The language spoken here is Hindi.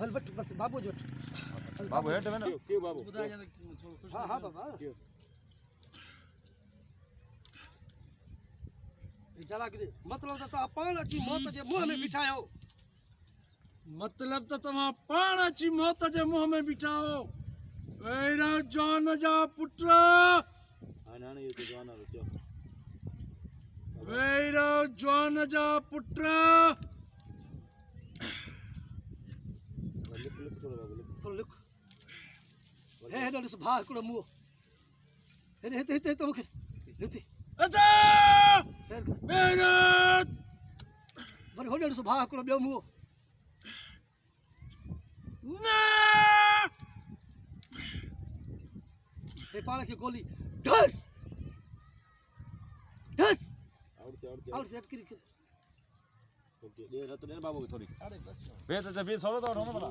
हल वट बस बाबू जो बाबू हेठ में ना क्यों बाबू बुधा जा थोड़ो खुश हां हां बाबा क्यों जला के मतलब त पाण अची मौत जे मुंह में बिठायो मतलब तो तमा पाण अची मौत जे मुंह में बिठाओ वेरा जान जा पुत्र हां नाने ये तो जवाना रो वेरा जान जा पुत्र लिख लिख थोड़ा बाबू लिख थोड़ो लिख हे हे ॾिस भाउ हिकिड़ो मुंहुं हिते हिते हिते तो मूंखे हिते अदा फेर कर मेरा वरी होॾे ॾिस भाउ हिकिड़ो ॿियो मुंहुं ना हे पाण खे गोली ढस ढस और सेट करी ओके दे रत दे बाबू की थोड़ी अरे बस बे तो जब 20 16 तो होना भला